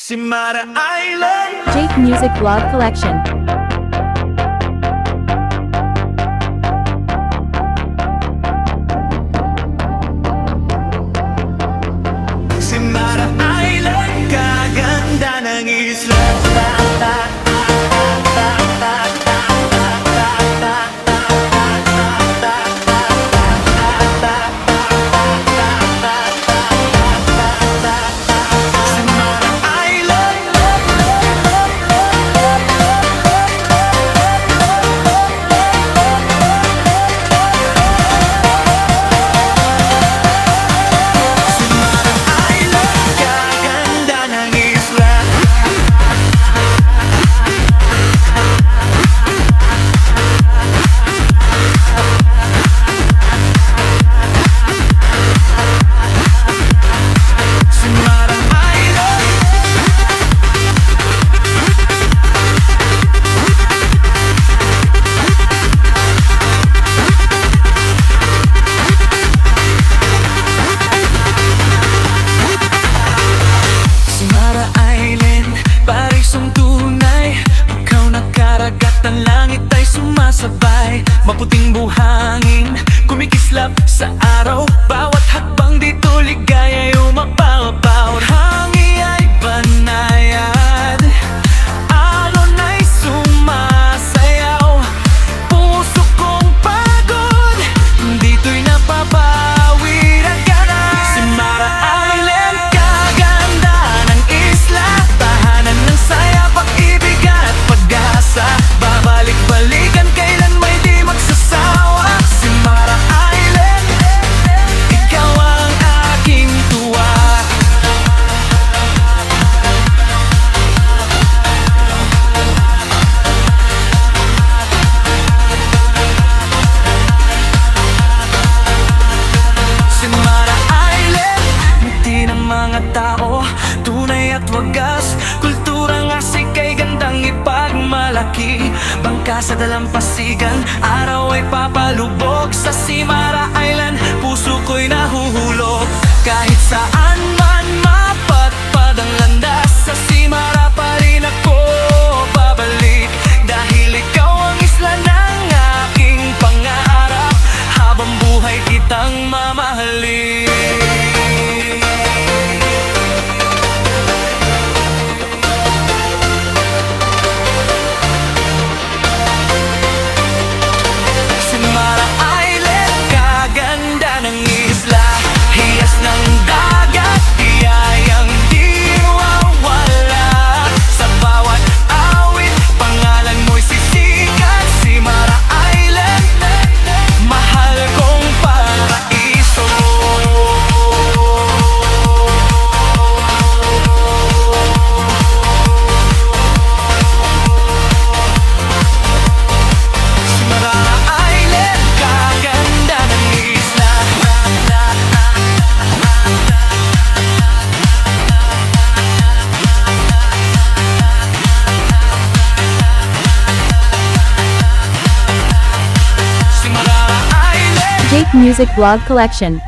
Simara Island. Jake Music Vlog Collection. Simara Island, kaganda ng isla. Maputing buhangin, kumikislap sa araw. Bawat hakbang dito ligaya umapaw-paw. Hangin ay banayad, alon ay sumasayaw. Puso kong pagod, dito'y napapawi na gana. Simara Island, kaganda ng isla. Tahanan ng saya, pag-ibig at pag-asa. Babalik-balikan kailan may di magsasawa. Simara Island, ikaw ang aking tuwa. Simara Island, ngiti ng mga tao, tunay at wagas. Kulturang asik kay gandang ipagmalaki. Bangka sa dalampasigan, araw ay papalubog. Sa Simara Island, puso ko'y nahuhulog. Kahit saan man mapatpad ang landas, sa Simara pa rin ako babalik. Dahil ikaw ang isla ng aking pangarap, habang buhay kitang mamahalin. Simara Island, kaganda ng isla. Hiyas ng dagat, biyayang di mawawala. Sa bawat awit, pangalan mo'y sisikat. Simara Island, mahal kong paraiso. Simara Island, kaganda ng isla. Simara Island. Jake Music Vlog Collection.